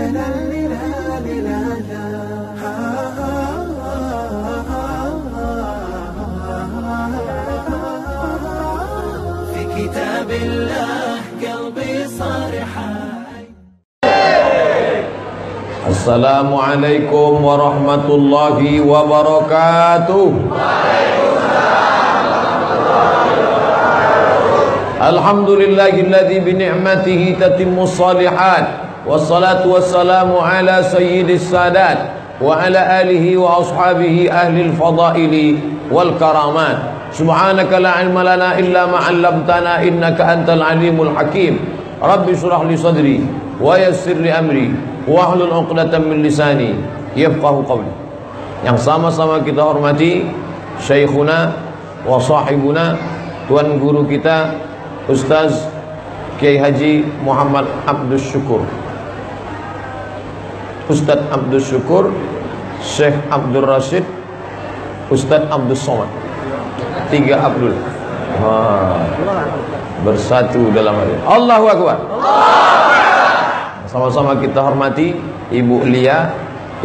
في كتاب الله قلبي صار حي. Assalamualaikum warahmatullahi wabarakatuh. Alhamdulillahilladzi bi ni'matihi tatimmus shalihat. Wassalatu wassalamu ala sayyidis sadat wa ala alihi wa ashabihi ahlil fadaili wal karamat. Subhanaka la ilma lana illa ma 'allamtana innaka antal alimul hakim. Rabbi shrah li sadri wa yassir li amri wahlul 'uqdatam min lisani yafqahu qawli. Yang sama-sama kita hormati syekhuna wa sahibuna, tuan guru kita Ustaz Kiai Haji Muhammad Abdus Syukur, Ustaz Abdus Syukur, Syekh Abdul Rashid, Ustaz Abdus Somad. 3 Abdul bersatu dalam hati. Allahu Akbar. Sama-sama kita hormati Ibu Lia,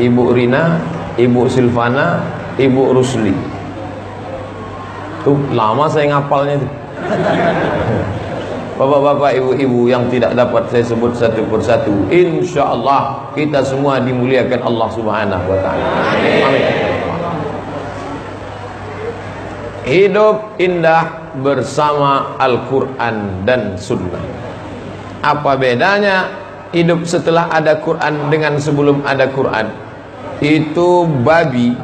Ibu Rina, Ibu Silvana, Ibu Rusli. Tuh lama saya ngapalnya tuh. Bapak-bapak, ibu-ibu yang tidak dapat saya sebut satu persatu, insyaallah kita semua dimuliakan Allah Subhanahu wa taala. Amin. Hidup indah bersama Al-Quran dan Sunnah. Apa bedanya hidup setelah ada Quran dengan sebelum ada Quran? Itu babi.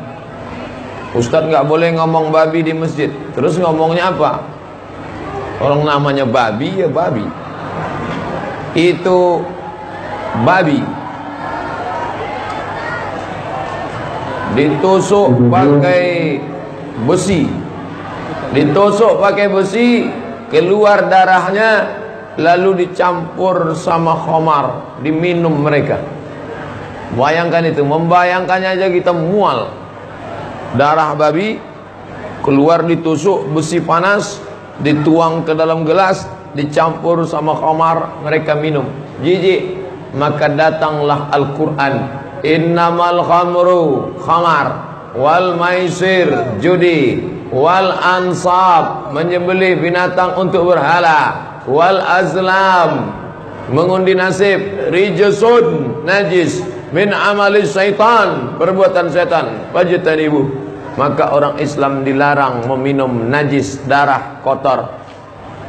Ustadz nggak boleh ngomong babi di masjid. Terus ngomongnya apa? Orang namanya babi ya babi. Itu babi ditusuk pakai besi, ditusuk pakai besi, keluar darahnya, lalu dicampur sama khamar, diminum mereka. Bayangkan itu, membayangkannya aja kita mual. Darah babi keluar, ditusuk besi panas, dituang ke dalam gelas, dicampur sama khamar, mereka minum. Jijik. Maka datanglah Al-Quran, innamal khamru khamar, wal maisir judi, wal ansab menyembelih binatang untuk berhala, wal azlam mengundi nasib, rijsun najis, min amalis syaitan perbuatan setan, fajtanibu. Maka orang Islam dilarang meminum najis, darah kotor.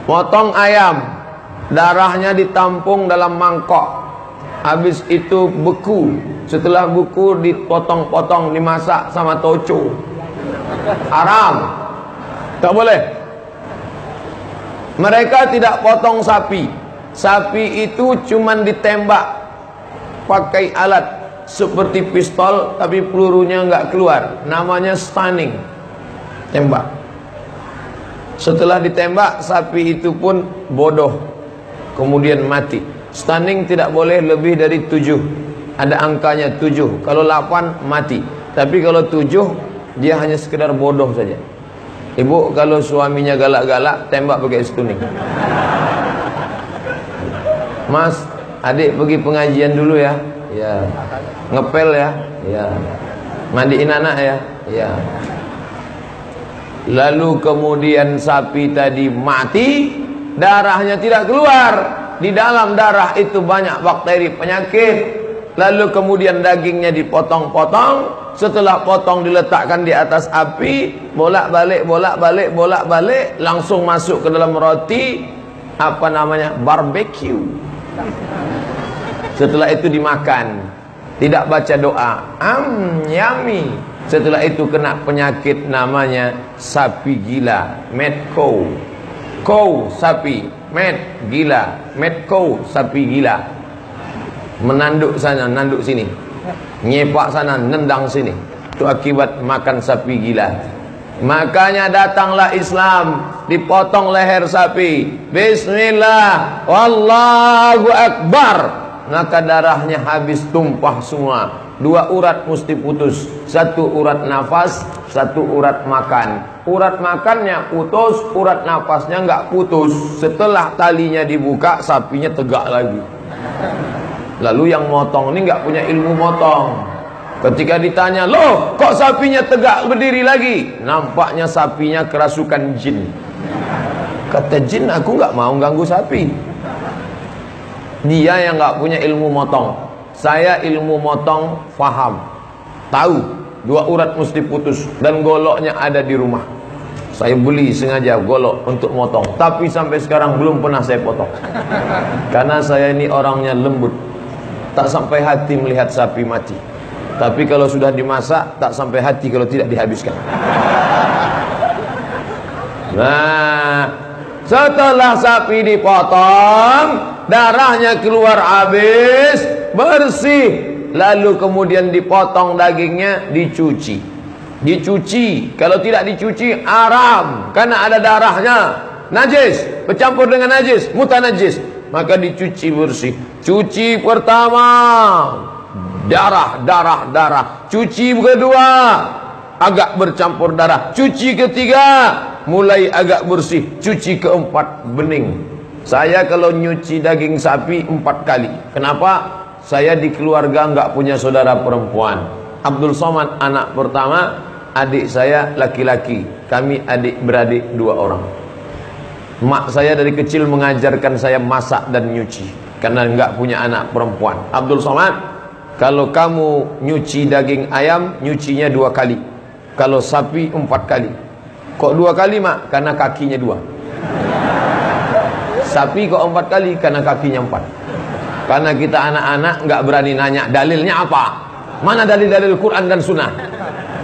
Potong ayam, darahnya ditampung dalam mangkok, habis itu beku. Setelah beku dipotong-potong, dimasak sama toco. Haram, tak boleh. Mereka tidak potong sapi. Sapi itu cuman ditembak pakai alat seperti pistol, tapi pelurunya nggak keluar. Namanya stunning, tembak. Setelah ditembak, sapi itu pun bodoh, kemudian mati. Stunning tidak boleh lebih dari 7. Ada angkanya 7. Kalau 8 mati. Tapi kalau 7 dia hanya sekedar bodoh saja. Ibu kalau suaminya galak-galak, tembak pakai stunning. Mas, adik pergi pengajian dulu ya. Ya. Ngepel ya. Ya. Mandiin anak ya. Ya. Lalu kemudian sapi tadi mati, darahnya tidak keluar. Di dalam darah itu banyak bakteri penyakit. Lalu kemudian dagingnya dipotong-potong. Setelah potong diletakkan di atas api, bolak-balik, bolak-balik, bolak-balik, langsung masuk ke dalam roti, apa namanya, barbecue. Setelah itu dimakan, tidak baca doa, yummy. Setelah itu kena penyakit namanya sapi gila, mad cow. Cow sapi, mad gila, mad cow sapi gila. Menanduk sana, nanduk sini, nyepak sana, nendang sini. Itu akibat makan sapi gila. Makanya datanglah Islam, dipotong leher sapi, bismillah, wallahu akbar, maka darahnya habis, tumpah semua. 2 urat mesti putus, 1 urat nafas, 1 urat makan. Urat makannya putus, urat nafasnya nggak putus. Setelah talinya dibuka, sapinya tegak lagi. Lalu yang motong ini nggak punya ilmu motong. Ketika ditanya, loh kok sapinya tegak berdiri lagi? Nampaknya sapinya kerasukan jin. Kata jin, aku nggak mau ganggu sapi. Dia yang nggak punya ilmu motong. Saya ilmu motong faham, tahu 2 urat mesti putus dan goloknya ada di rumah. Saya beli sengaja golok untuk motong, tapi sampai sekarang belum pernah saya potong. Karena saya ini orangnya lembut, tak sampai hati melihat sapi mati. Tapi kalau sudah dimasak, tak sampai hati kalau tidak dihabiskan. Nah, setelah sapi dipotong, darahnya keluar habis, bersih. Lalu kemudian dipotong dagingnya, dicuci. Dicuci, kalau tidak dicuci haram, karena ada darahnya. Najis, bercampur dengan najis, mutanajis. Maka dicuci bersih. Cuci pertama, darah. Cuci kedua, agak bercampur darah. Cuci ketiga, mulai agak bersih. Cuci keempat, bening. Saya kalau nyuci daging sapi 4 kali. Kenapa? Saya di keluarga nggak punya saudara perempuan. Abdul Somad anak pertama, adik saya laki-laki. Kami adik beradik 2 orang. Mak saya dari kecil mengajarkan saya masak dan nyuci, karena nggak punya anak perempuan. Abdul Somad, kalau kamu nyuci daging ayam, nyucinya 2 kali. Kalau sapi 4 kali. Kok 2 kali, Mak? Karena kakinya 2. Sapi kok 4 kali? Karena kakinya 4. Karena kita anak-anak nggak berani nanya dalilnya apa. Mana dalil-dalil Quran dan Sunnah?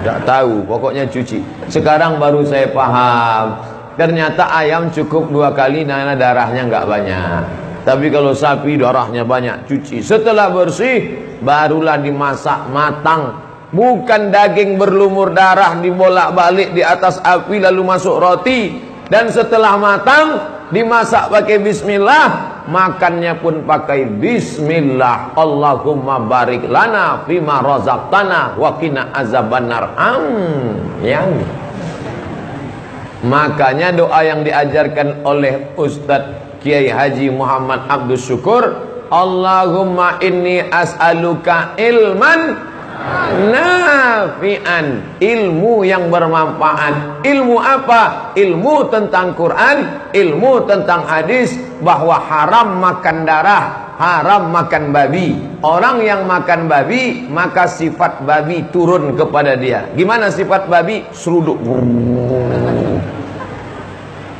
Nggak tahu, pokoknya cuci. Sekarang baru saya paham. Ternyata ayam cukup 2 kali karena darahnya nggak banyak. Tapi kalau sapi darahnya banyak, cuci. Setelah bersih, barulah dimasak matang. Bukan daging berlumur darah dibolak-balik di atas api lalu masuk roti. Dan setelah matang, dimasak pakai bismillah, makannya pun pakai bismillah. Allahumma barik lana fima razaqtana wa qina azabannar. Yang makanya doa yang diajarkan oleh Ustadz Kiai Haji Muhammad Abdul Syukur, Allahumma inni as'aluka ilman nafi'an, ilmu yang bermanfaat. Ilmu apa? Ilmu tentang Quran, ilmu tentang hadis, bahwa haram makan darah, haram makan babi. Orang yang makan babi, maka sifat babi turun kepada dia. Gimana sifat babi? Seruduk.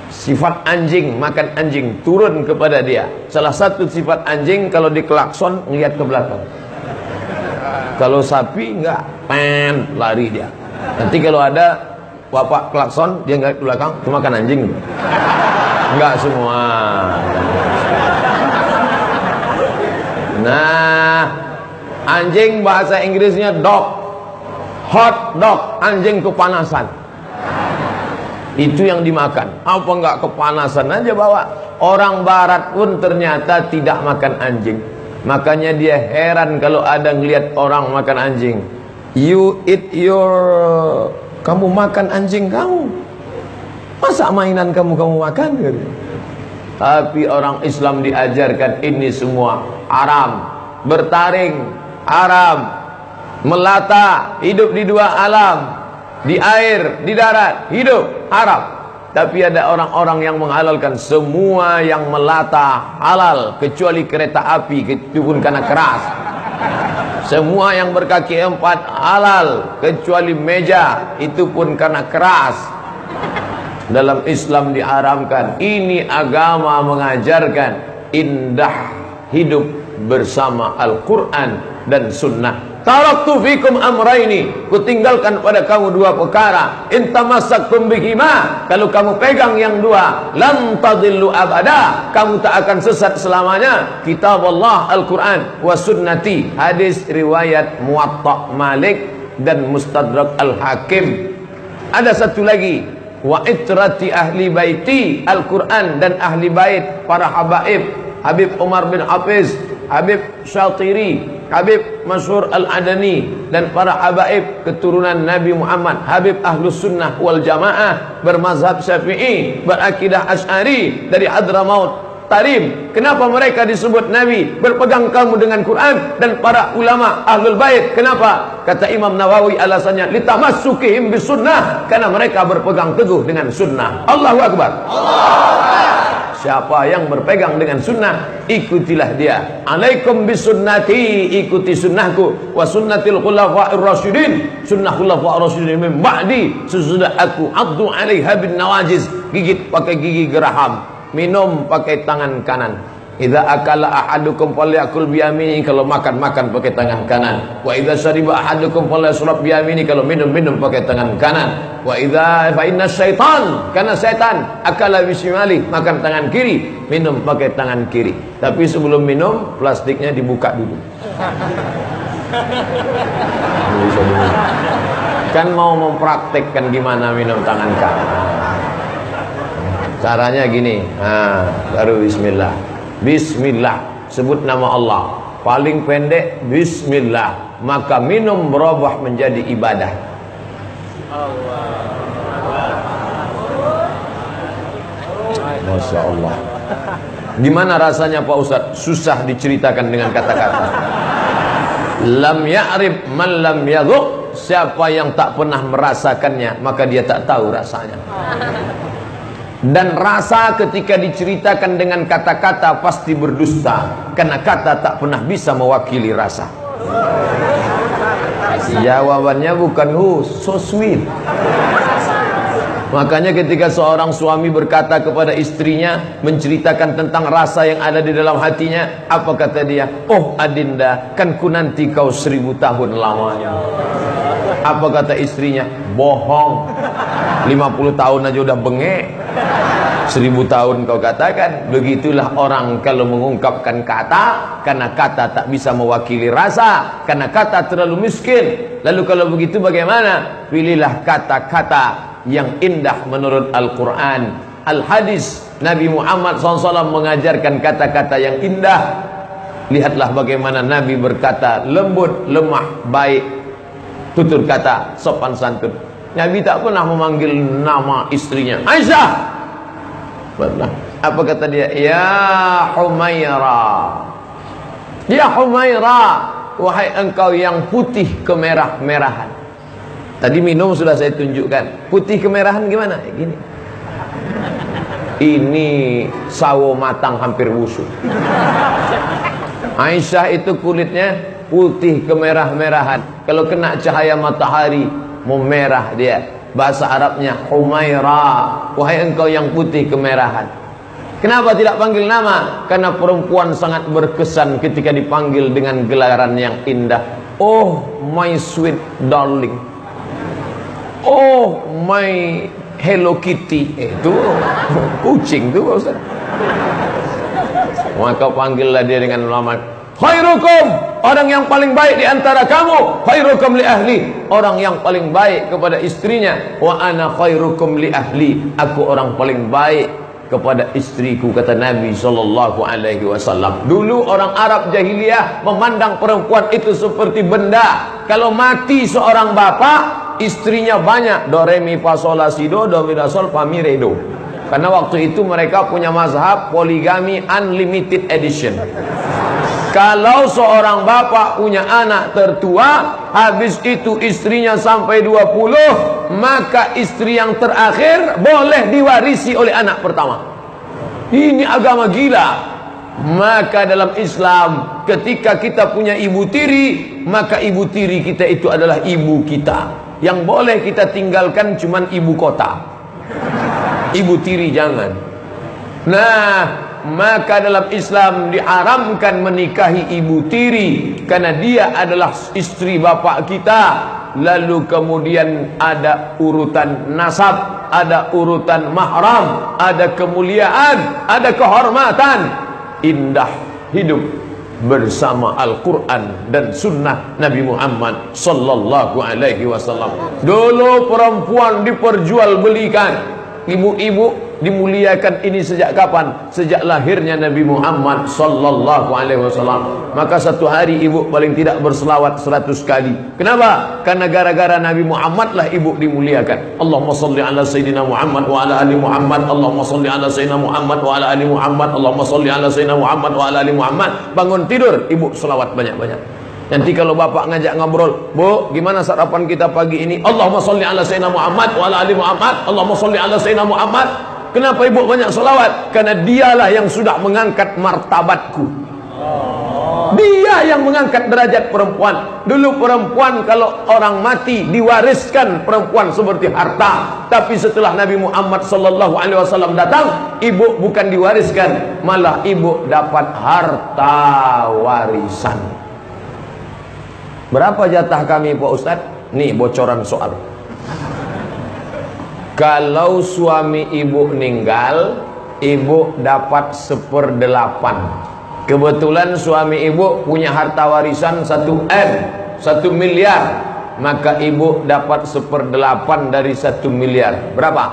Sifat anjing, makan anjing, turun kepada dia. Salah satu sifat anjing, kalau dikelakson, ngeliat ke belakang. Kalau sapi enggak, lari dia. Nanti kalau ada bapak klakson, dia enggak ke belakang, cuma kan anjing. Enggak semua. Nah, anjing bahasa Inggrisnya dog. Hot dog, anjing kepanasan. Itu yang dimakan. Apa enggak kepanasan aja bawa. Orang barat pun ternyata tidak makan anjing. Makanya dia heran kalau ada ngelihat orang makan anjing. You eat kamu makan anjing kamu. Masa mainan kamu makan? Tapi orang Islam diajarkan ini semua haram. Bertaring haram. Melata, hidup di 2 alam. Di air, di darat, hidup haram. Tapi ada orang-orang yang menghalalkan semua yang melata halal, kecuali kereta api, itu pun karena keras. Semua yang berkaki 4 halal, kecuali meja, itu pun karena keras. Dalam Islam diharamkan. Ini agama mengajarkan indah hidup bersama Al-Quran dan Sunnah. Taraktu fikum amraini, kutinggalkan pada kamu 2 perkara. In tamassaktum bihima, kalau kamu pegang yang 2, lam tadillu abada, kamu tak akan sesat selamanya. Kitab Allah Al-Quran wa sunnati, hadis riwayat Muwatta Malik dan Mustadrak Al-Hakim. Ada satu lagi, wa itrati ahli baiti, Al-Quran dan ahli bait para habaib, Habib Umar bin Hafiz, Habib Syatiri, Habib Masyhur Al-Adani, dan para habaib keturunan Nabi Muhammad, Habib Ahlus Sunnah wal Jamaah, bermazhab Syafi'i, berakidah Asy'ari, dari Hadramaut muhtarim. Kenapa mereka disebut Nabi? Berpegang kamu dengan Quran. Dan para ulama Ahlul Bait. Kenapa? Kata Imam Nawawi alasannya, litamassukihim bisunnah. Karena mereka berpegang teguh dengan sunnah. Allahu Akbar. Siapa yang berpegang dengan sunnah, ikutilah dia. Alaikum bisunnati, ikuti sunnahku. Wa sunnatil khulafa'ir rasyidin, sunnah khulafa'ir rasyidin min ba'di, sesudah aku. Addu 'alaiha bin nawajiz, gigit pakai gigi geraham, minum pakai tangan kanan. Idza akala ahadukum falyakul biyamini, kalau makan pakai tangan kanan. Wa idza syariba ahadukum falyashrab biyamini, kalau minum pakai tangan kanan. Wa idza fa inna syaitan, karena setan akala bisimali, makan tangan kiri, minum pakai tangan kiri. Tapi sebelum minum plastiknya dibuka dulu. Kan mau mempraktekkan gimana minum tangan kanan. Caranya gini, baru bismillah. Bismillah, sebut nama Allah. Paling pendek bismillah, maka minum berubah menjadi ibadah. Masya Allah. Gimana rasanya Pak Ustadz? Susah diceritakan dengan kata-kata. Lam ya'rif man lam yadhuq. Siapa yang tak pernah merasakannya, maka dia tak tahu rasanya. Dan rasa ketika diceritakan dengan kata-kata pasti berdusta, karena kata tak pernah bisa mewakili rasa. Jawabannya bukan so sweet. Makanya ketika seorang suami berkata kepada istrinya, menceritakan tentang rasa yang ada di dalam hatinya, apa kata dia? Oh Adinda, kan ku nanti kau 1000 tahun lamanya. Apa kata istrinya? Bohong, 50 tahun aja udah bengek, 1000 tahun kau katakan. Begitulah orang kalau mengungkapkan kata, karena kata tak bisa mewakili rasa, karena kata terlalu miskin. Lalu kalau begitu bagaimana? Pilihlah kata-kata yang indah menurut Al-Quran, Al-Hadis. Nabi Muhammad SAW mengajarkan kata-kata yang indah. Lihatlah bagaimana Nabi berkata lembut, lemah, baik, tutur kata, sopan santun. Nabi tak pernah memanggil nama istrinya Aisyah. Apa kata dia? Ya Humaira, ya Humaira, wahai engkau yang putih kemerah-merahan. Tadi minum sudah saya tunjukkan. Putih kemerahan gimana? Gini. Ini sawo matang hampir busuk. Aisyah itu kulitnya putih kemerah-merahan. Kalau kena cahaya matahari memerah dia. Bahasa Arabnya Humaira, wahai engkau yang putih kemerahan. Kenapa tidak panggil nama? Karena perempuan sangat berkesan ketika dipanggil dengan gelaran yang indah. Oh my sweet darling, oh my Hello Kitty. Itu kucing tuh Pak Ustaz. Maka panggillah dia dengan nama khairukum, orang yang paling baik di antara kamu. Khairukum li ahli, orang yang paling baik kepada istrinya. Wa ana khairukum li ahli, aku orang paling baik kepada istriku, kata Nabi SAW. Dulu orang Arab jahiliyah memandang perempuan itu seperti benda. Kalau mati seorang bapak, istrinya banyak. Do re mi fa sol la si do mi la sol fa mi re do. Karena waktu itu mereka punya mazhab poligami unlimited edition. Kalau seorang bapak punya anak tertua, habis itu istrinya sampai 20, maka istri yang terakhir boleh diwarisi oleh anak pertama. Ini agama gila. Maka dalam Islam, ketika kita punya ibu tiri, maka ibu tiri kita itu adalah ibu kita. Yang boleh kita tinggalkan cuman ibu kota. Ibu tiri jangan. Nah, maka dalam Islam diharamkan menikahi ibu tiri, karena dia adalah istri bapak kita. Lalu kemudian ada urutan nasab, ada urutan mahram, ada kemuliaan, ada kehormatan. Indah hidup bersama Al-Quran dan Sunnah Nabi Muhammad Sallallahu Alaihi Wasallam. Dulu perempuan diperjualbelikan. Ibu-ibu dimuliakan ini sejak kapan? Sejak lahirnya Nabi Muhammad sallallahu alaihi wasallam. Maka satu hari ibu paling tidak berselawat 100 kali. Kenapa? Karena gara-gara Nabi Muhammad lah ibu dimuliakan. Allahumma salli ala sayyidina Muhammad wa ala ali Muhammad. Allahumma salli ala sayyidina Muhammad wa ala ali Muhammad. Allahumma salli ala sayyidina Muhammad wa ala ali Muhammad. Bangun tidur ibu selawat banyak-banyak. Nanti kalau bapak ngajak ngobrol, Bu, gimana sarapan kita pagi ini? Allahumma sholli ala sayyidina Muhammad wa ala ali Muhammad. Allahumma sholli ala sayyidina Muhammad. Kenapa ibu banyak selawat? Karena dialah yang sudah mengangkat martabatku. Dia yang mengangkat derajat perempuan. Dulu perempuan kalau orang mati diwariskan perempuan seperti harta. Tapi setelah Nabi Muhammad sallallahu alaihi wasallam datang, ibu bukan diwariskan, malah ibu dapat harta warisan. Berapa jatah kami Pak Ustadz? Nih bocoran soal. Kalau suami ibu meninggal, ibu dapat 1/8. Kebetulan suami ibu punya harta warisan 1 M, 1 miliar. Maka ibu dapat 1/8 dari 1 miliar. Berapa?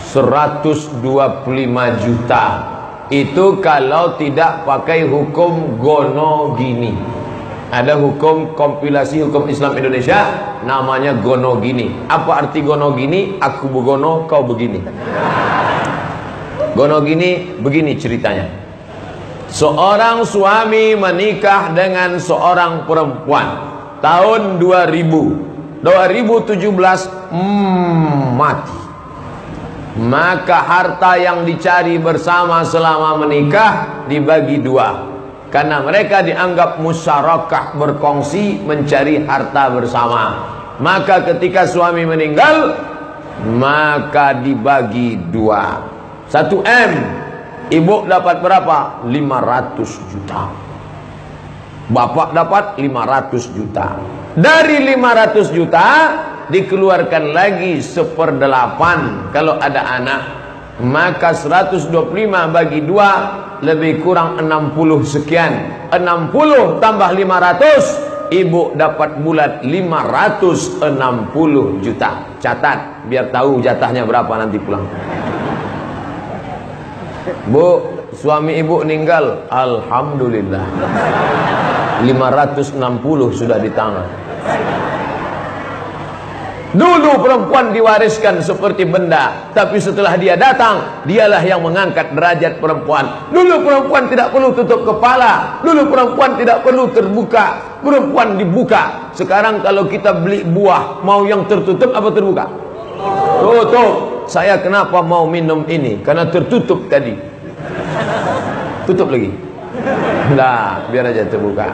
125 juta. Itu kalau tidak pakai hukum gono gini. Ada hukum kompilasi hukum Islam Indonesia namanya gono gini. Apa arti gono gini? Aku begono, kau begini. Gono gini, begini ceritanya. Seorang suami menikah dengan seorang perempuan tahun 2017 mati. Maka harta yang dicari bersama selama menikah dibagi 2. Karena mereka dianggap musyarakah, berkongsi mencari harta bersama. Maka ketika suami meninggal, maka dibagi 2. 1 M, ibu dapat berapa? 500 juta. Bapak dapat 500 juta. Dari 500 juta dikeluarkan lagi 1/8 kalau ada anak. Maka 125 bagi 2 lebih kurang 60 sekian. 60 tambah 500, ibu dapat bulat 560 juta. Catat biar tahu jatahnya berapa nanti pulang. Bu, suami ibu meninggal, alhamdulillah 560 sudah di tangan. Dulu perempuan diwariskan seperti benda, tapi setelah dia datang, dialah yang mengangkat derajat perempuan. Dulu perempuan tidak perlu tutup kepala, dulu perempuan tidak perlu terbuka, perempuan dibuka. Sekarang kalau kita beli buah, mau yang tertutup apa terbuka? Tutup. Saya kenapa mau minum ini? Karena tertutup tadi. Tutup lagi. Nah, biar aja terbuka.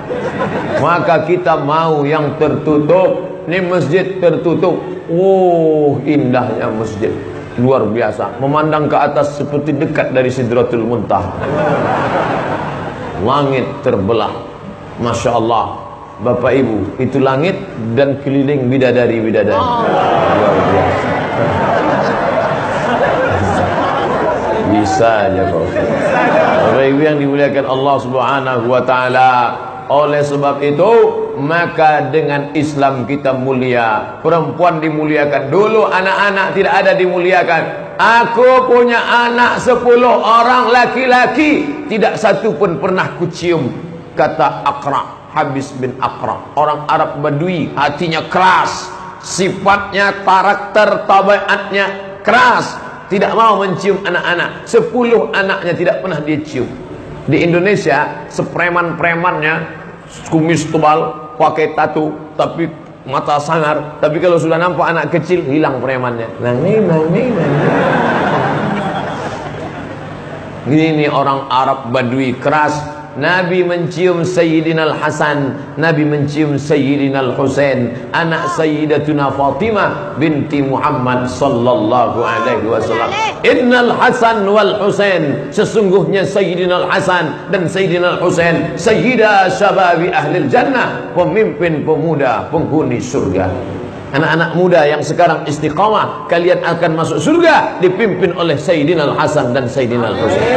Maka kita mau yang tertutup. Ini masjid tertutup. Oh, indahnya masjid. Luar biasa. Memandang ke atas seperti dekat dari Sidratul Muntaha. Langit terbelah. Masya Allah. Bapak Ibu, itu langit dan keliling bidadari-bidadari. Luar biasa. Bisa aja Pak Ustaz. Bapak Ibu yang dimuliakan Allah Subhanahu wa taala. Oleh sebab itu, maka dengan Islam kita mulia. Perempuan dimuliakan. Dulu anak-anak tidak ada dimuliakan. Aku punya anak 10 orang laki-laki, tidak satu pun pernah kucium. Kata Aqra, Habis bin Aqra, orang Arab Badui, hatinya keras, sifatnya, karakter, tabiatnya keras, tidak mau mencium anak-anak. 10 anaknya tidak pernah dia cium. Di Indonesia, sepreman-premannya kumis tebal, pakai tato, tapi mata sangar. Tapi kalau sudah nampak anak kecil, hilang premannya. Ini orang Arab Badui keras. Nabi mencium Sayyidina Al-Hasan, Nabi mencium Sayyidina Al-Husain, anak Sayyidatuna Fatimah binti Muhammad sallallahu alaihi wasallam. Innal Hasan wal Husain, sesungguhnya Sayyidina Al-Hasan dan Sayyidina Al-Husain sayyida syababi ahlil jannah, pemimpin pemuda penghuni surga. Anak-anak muda yang sekarang istiqamah, kalian akan masuk surga dipimpin oleh Sayyidina Al-Hasan dan Sayyidina Al-Husain.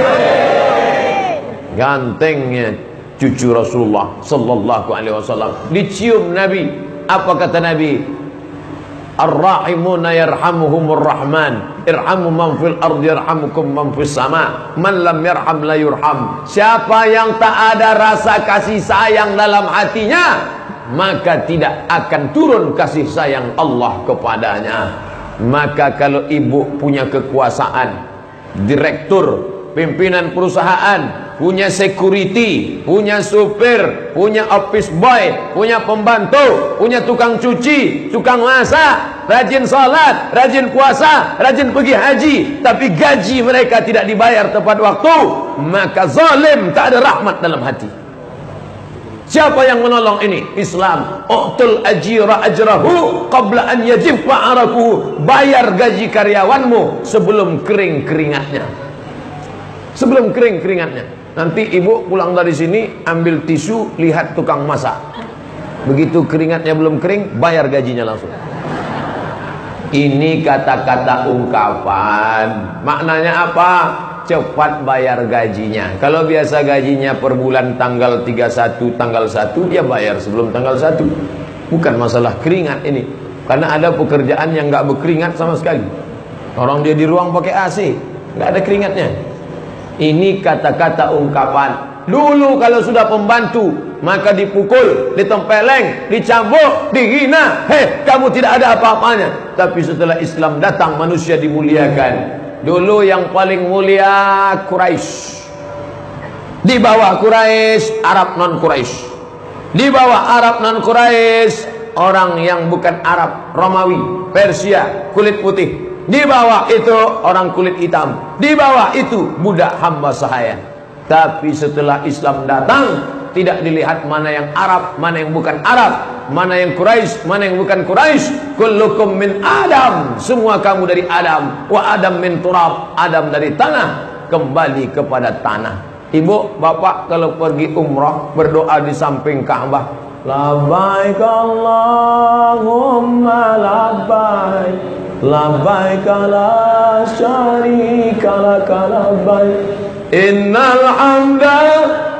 Gantengnya cucu Rasulullah sallallahu alaihi wasallam dicium Nabi. Apa kata Nabi? Ar-rahimuna yarhamuhumur rahman. Irhamu man fil ardi yarhamukum man fis sama. Man lam yarham la yurham. Siapa yang tak ada rasa kasih sayang dalam hatinya, maka tidak akan turun kasih sayang Allah kepadanya. Maka kalau ibu punya kekuasaan, direktur, pimpinan perusahaan, punya security, punya supir, punya office boy, punya pembantu, punya tukang cuci, tukang masak, rajin salat, rajin puasa, rajin pergi haji, tapi gaji mereka tidak dibayar tepat waktu, maka zalim, tak ada rahmat dalam hati. Siapa yang menolong ini? Islam. U'tul ajira ajrahu qabla an yajiffa arakuhu. Bayar gaji karyawanmu sebelum kering keringatnya. Sebelum kering keringatnya. Nanti ibu pulang dari sini, ambil tisu, lihat tukang masak. Begitu keringatnya belum kering, bayar gajinya langsung. Ini kata-kata ungkapan. Maknanya apa? Cepat bayar gajinya. Kalau biasa gajinya per bulan tanggal 31, tanggal 1, dia bayar sebelum tanggal 1. Bukan masalah keringat ini. Karena ada pekerjaan yang nggak berkeringat sama sekali. Orang dia di ruang pakai AC, nggak ada keringatnya. Ini kata-kata ungkapan. Dulu kalau sudah pembantu, maka dipukul, ditempeleng, dicambuk, dihina. Hei, kamu tidak ada apa-apanya. Tapi setelah Islam datang, manusia dimuliakan. Dulu yang paling mulia Quraisy. Di bawah Quraisy, Arab non Quraisy. Di bawah Arab non Quraisy, orang yang bukan Arab, Romawi, Persia, kulit putih. Di bawah itu orang kulit hitam. Di bawah itu budak hamba sahaya. Tapi setelah Islam datang, tidak dilihat mana yang Arab, mana yang bukan Arab, mana yang Quraisy, mana yang bukan Quraisy. Kullukum min Adam. Semua kamu dari Adam. Wa Adam min turab. Adam dari tanah. Kembali kepada tanah. Ibu, bapak kalau pergi umrah, berdoa di samping Ka'bah. Labbaik Allahumma labbaik. Labbaik la syarika laka labbaik. Innal hamda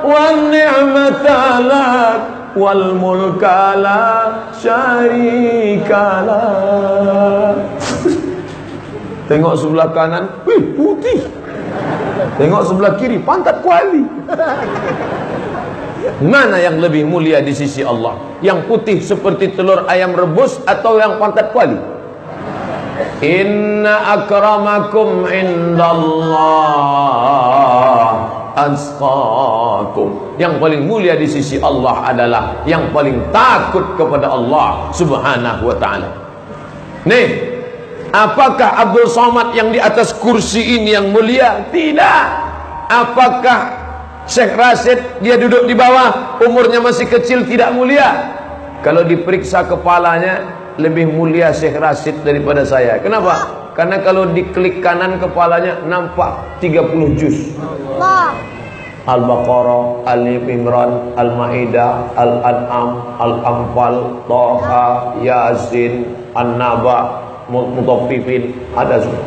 wan ni'mata lak wal mulka la syarika lak. Tengok sebelah kanan, wih, putih. Tengok sebelah kiri, pantat kuali. Mana yang lebih mulia di sisi Allah? Yang putih seperti telur ayam rebus atau yang pantat kuali? Inna akramakum indallah atqakum. Yang paling mulia di sisi Allah adalah yang paling takut kepada Allah Subhanahu wa ta'ala. Nih, apakah Abdul Somad yang di atas kursi ini yang mulia? Tidak. Apakah Syekh Rasid dia duduk di bawah, umurnya masih kecil, tidak mulia? Kalau diperiksa kepalanya, lebih mulia Syekh Rasid daripada saya. Kenapa? Karena kalau diklik kanan kepalanya nampak 30 juz. Al-Baqarah, Al-Imran, Al-Maidah, Al-An'am, Al-Anfal, Taha, Yasin, An-Naba, Mutaffifin, ada semua.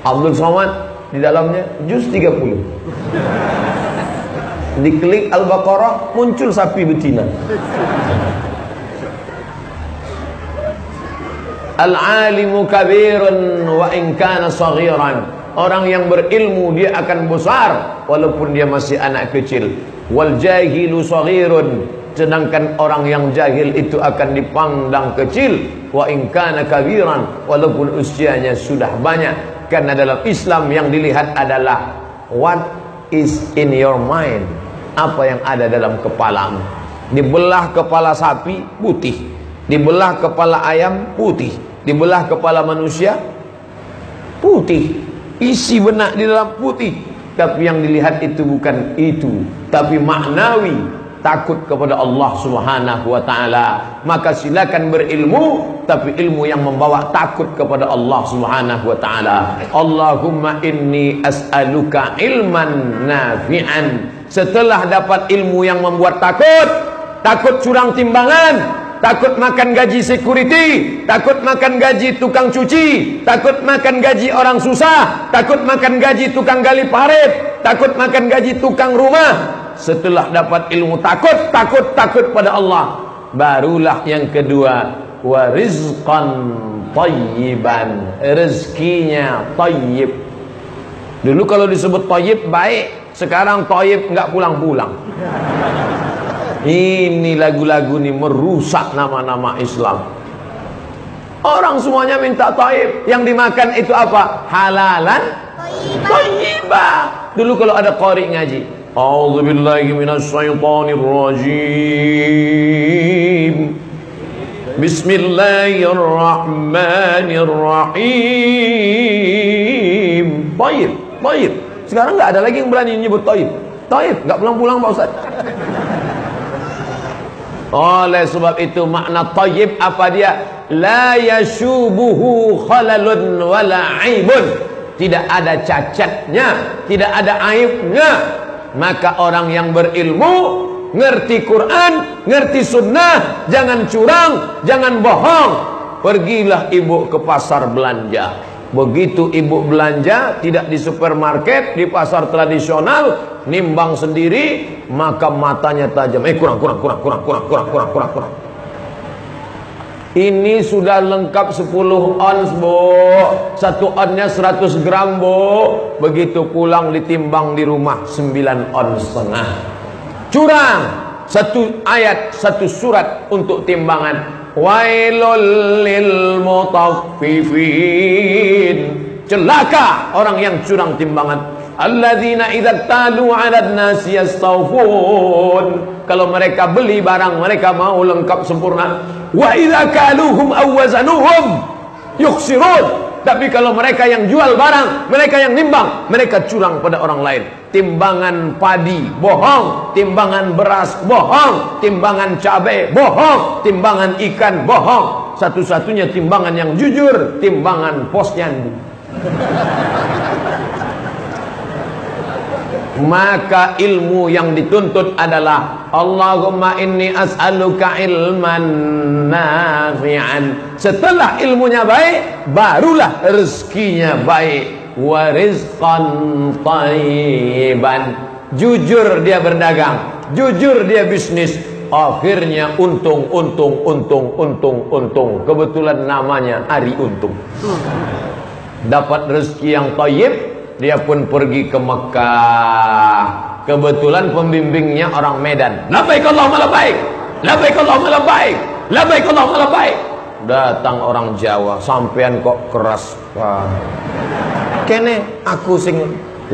Abdul Somad di dalamnya juz 30. Diklik Al-Baqarah, muncul sapi betina. Al-alimu kabirun wa in kana saghiran. Orang yang berilmu dia akan besar walaupun dia masih anak kecil. Wal jahilu saghirun. Sedangkan orang yang jahil itu akan dipandang kecil. Wa in kana kabiran, walaupun usianya sudah banyak. Karena dalam Islam yang dilihat adalah what is in your mind. Apa yang ada dalam kepalamu. Dibelah kepala sapi putih, dibelah kepala ayam putih, dibelah kepala manusia putih, isi benak di dalam putih. Tapi yang dilihat itu bukan itu, tapi maknawi, takut kepada Allah Subhanahu wa ta'ala. Maka silakan berilmu, tapi ilmu yang membawa takut kepada Allah Subhanahu wa ta'ala. Allahumma inni as'aluka ilman nafi'an. Setelah dapat ilmu yang membuat takut, takut curang timbangan, takut makan gaji security, takut makan gaji tukang cuci, takut makan gaji orang susah, takut makan gaji tukang gali parit, takut makan gaji tukang rumah. Setelah dapat ilmu takut pada Allah, barulah yang kedua, wa rizqan thayyiban, rezekinya thayyib. Dulu kalau disebut thayyib baik, sekarang thayyib enggak pulang-pulang. Ini lagu-lagu ini merusak nama-nama Islam. Orang semuanya minta thayyib, yang dimakan itu apa? Halalan thayyibah. Dulu kalau ada qari ngaji, a'udzubillahi minasyaitonir rajim. Bismillahirrahmanirrahim. Thayyib, thayyib. Sekarang enggak ada lagi yang berani nyebut thayyib. Thayyib enggak pulang-pulang Pak Ustaz. Oleh sebab itu makna thayyib apa dia? La yashubuhu khalalun wala aibun. Tidak ada cacatnya, tidak ada aibnya. Maka orang yang berilmu, ngerti Quran, ngerti sunnah, jangan curang, jangan bohong. Pergilah ibu ke pasar belanja. Begitu ibu belanja, tidak di supermarket, di pasar tradisional, nimbang sendiri, maka matanya tajam. Kurang. Ini sudah lengkap 10 ons, Bu. 1 onsnya 100 gram, Bu. Begitu pulang ditimbang di rumah 9,5 ons. Curang. 1 ayat, 1 surat untuk timbangan. Wailul lil mutaffifin. Celaka orang yang curang timbangan. Alladzina idza talu 'alan nasi yastawfun. Kalau mereka beli barang, mereka mau lengkap sempurna. Wa idza kaluhum aw wazanuhum yukhsirun. Tapi kalau mereka yang jual barang, mereka yang nimbang, mereka curang pada orang lain. Timbangan padi, bohong. Timbangan beras, bohong. Timbangan cabai, bohong. Timbangan ikan, bohong. Satu-satunya timbangan yang jujur, timbangan posyandu. Maka ilmu yang dituntut adalah Allahumma inni as'aluka ilman nafi'an. Setelah ilmunya baik, barulah rezekinya baik. Wa rizqan thayyiban. Jujur dia berdagang, jujur dia bisnis, akhirnya untung. Kebetulan namanya Ari Untung. Dapat rezeki yang thayyib, dia pun pergi ke Mekah. Kebetulan pembimbingnya orang Medan. Labbaik Allahumma labbaik, labbaik Allahumma labbaik, labbaik Allahumma labbaik. Datang orang Jawa, sampean kok keras. Wah. Kene aku sing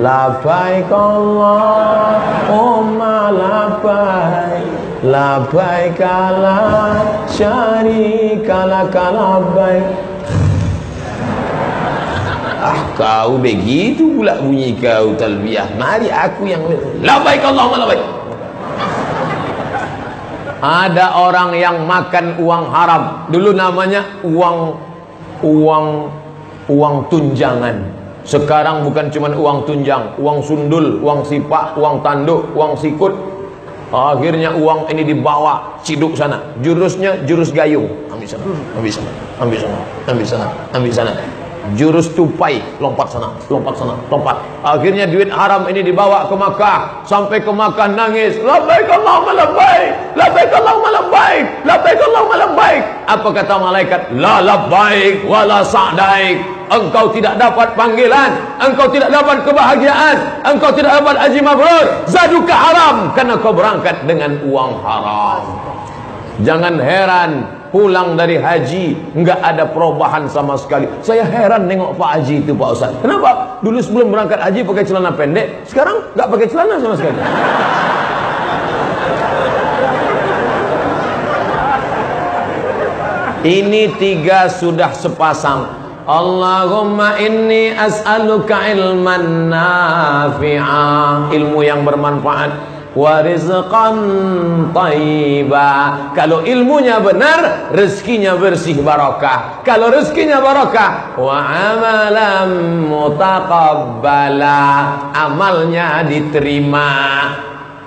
labbaik Allahumma labbaik, labbaik la syarika lak labbaik. Kau begitu pula bunyi kau talbiyah. Mari aku yang labbaik Allahumma labbaik. Ada orang yang makan uang haram. Dulu namanya uang tunjangan. Sekarang bukan cuma uang tunjang, uang sundul, uang sipak, uang tanduk, uang sikut. Akhirnya uang ini dibawa ciduk sana. Jurusnya jurus gayung. Ambil sana, ambil sana, ambil sana, ambil sana, ambil sana. Jurus tupai, lompat sana, lompat sana, lompat. Akhirnya duit haram ini dibawa ke Makkah. Sampai ke Makkah nangis, labbaik Allahumma labbaik, labbaik Allahumma labbaik, labbaik Allahumma labbaik. Apa kata malaikat? La labbaik wala sa'daik. Engkau tidak dapat panggilan, engkau tidak dapat kebahagiaan, engkau tidak dapat haji mabrur, zaduka haram, karena kau berangkat dengan uang haram. Jangan heran pulang dari haji enggak ada perubahan sama sekali. Saya heran nengok Pak Haji itu, Pak Ustaz. Kenapa? Dulu sebelum berangkat haji pakai celana pendek, sekarang enggak pakai celana sama sekali. Ini 3 sudah sepasang. Allahumma inni as'aluka ilman nafi'a, ilmu yang bermanfaat. Wa rizqan thayyiba. Kalau ilmunya benar, rezekinya bersih barakah. Kalau rezekinya barakah, wa amalan mutaqabbala, amalnya diterima.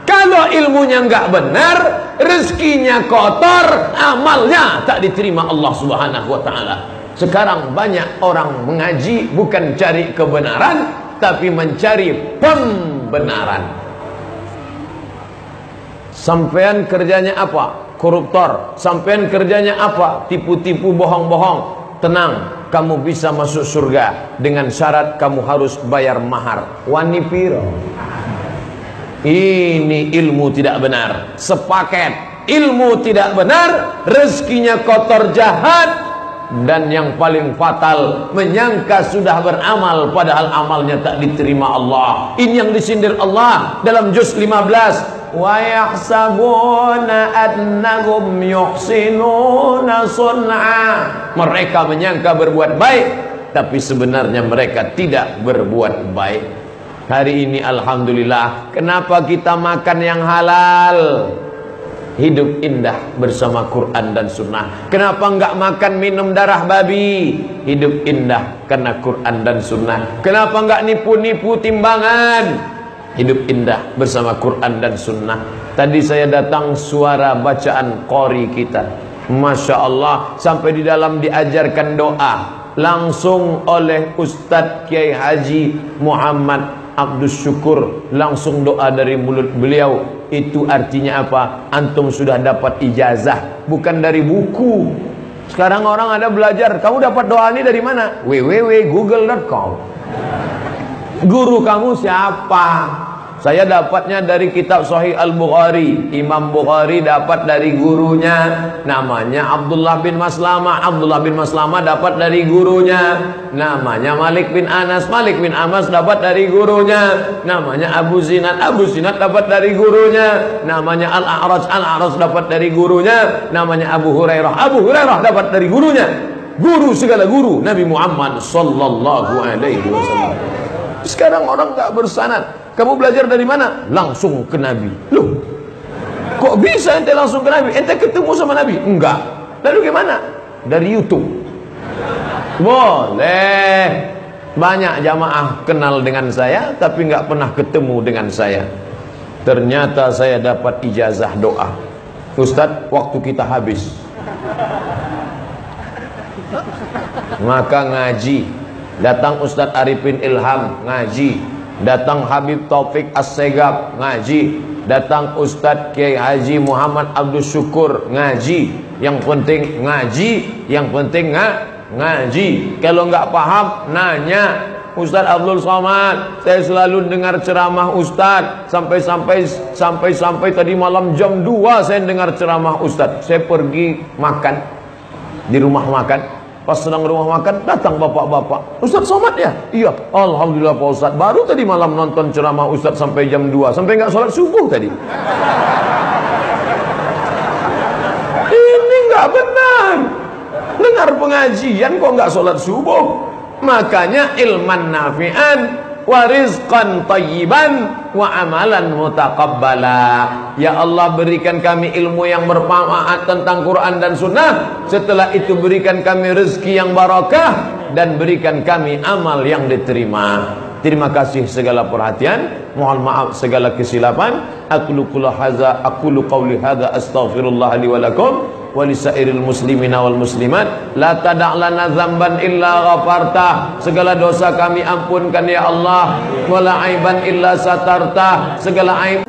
Kalau ilmunya enggak benar, rezekinya kotor, amalnya tak diterima Allah Subhanahu wa taala. Sekarang banyak orang mengaji bukan cari kebenaran, tapi mencari pembenaran. Sampean kerjanya apa? koruptor. Sampean kerjanya apa? Tipu-tipu, bohong-bohong. Tenang, kamu bisa masuk surga dengan syarat kamu harus bayar mahar. Wani piro? Ini ilmu tidak benar. Sepaket, ilmu tidak benar, rezekinya kotor, jahat, dan yang paling fatal, menyangka sudah beramal padahal amalnya tak diterima Allah. Ini yang disindir Allah dalam juz 15. Wa yahsabuna annahum yuhsinuna sun'a. Mereka menyangka berbuat baik, tapi sebenarnya mereka tidak berbuat baik. Hari ini alhamdulillah, kenapa kita makan yang halal? Hidup indah bersama Quran dan Sunnah. Kenapa enggak makan minum darah babi? Hidup indah karena Quran dan Sunnah. Kenapa enggak nipu-nipu timbangan? Hidup indah bersama Quran dan Sunnah. Tadi saya datang suara bacaan qori kita, Masya Allah, sampai di dalam diajarkan doa langsung oleh Ustadz Kiai Haji Muhammad Abdus Syukur. Langsung doa dari mulut beliau. Itu artinya apa? Antum sudah dapat ijazah, bukan dari buku. Sekarang orang ada belajar, kamu dapat doa ini dari mana? www.google.com. Guru kamu siapa? Saya dapatnya dari kitab Sahih Al-Bukhari. Imam Bukhari dapat dari gurunya, namanya Abdullah bin Maslamah. Abdullah bin Maslamah dapat dari gurunya, namanya Malik bin Anas. Malik bin Anas dapat dari gurunya, namanya Abu Zinad. Abu Zinad dapat dari gurunya, namanya Al-A'raj. Al-A'raj dapat dari gurunya, namanya Abu Hurairah. Abu Hurairah dapat dari gurunya. Guru segala guru, Nabi Muhammad sallallahu alaihi wasallam. Sekarang orang tak bersanad. Kamu belajar dari mana? Langsung ke Nabi. Loh, kok bisa ente langsung ke Nabi? Ente ketemu sama Nabi? Enggak. Lalu gimana? Dari YouTube. Boleh. Banyak jamaah kenal dengan saya, tapi enggak pernah ketemu dengan saya. Ternyata saya dapat ijazah doa. Ustadz, waktu kita habis, maka ngaji. Datang Ustadz Arifin Ilham, ngaji. Datang Habib Taufik As-Segab, ngaji. Datang Ustadz Kiai Haji Muhammad Abdus Syukur, ngaji. Yang penting ngaji, yang penting ngaji. Kalau nggak paham, nanya. Ustadz Abdul Somad, saya selalu dengar ceramah Ustadz. Sampai tadi malam jam 2 saya dengar ceramah Ustadz. Saya pergi makan di rumah makan. Pas sedang rumah makan, datang bapak-bapak. Ustadz Somad ya? Iya. Alhamdulillah Pak Ustadz. Baru tadi malam nonton ceramah Ustadz sampai jam 2. Sampai nggak sholat subuh tadi. Ini nggak benar. Dengar pengajian kok nggak sholat subuh. Makanya ilman nafi'an wa rizqan tayyiban wa amalan mutaqabbala. Ya Allah, berikan kami ilmu yang bermanfaat tentang Quran dan Sunnah. Setelah itu berikan kami rezeki yang barakah, dan berikan kami amal yang diterima. Terima kasih segala perhatian. Mohon maaf segala kesilapan. Aqulu qawli hadza astaghfirullah li wa lakum wa lisairil muslimina wal muslimat. La tada' lana dzamban illa ghafartah. Segala dosa kami ampunkan ya Allah. Wala aiban illa satartah. Segala aib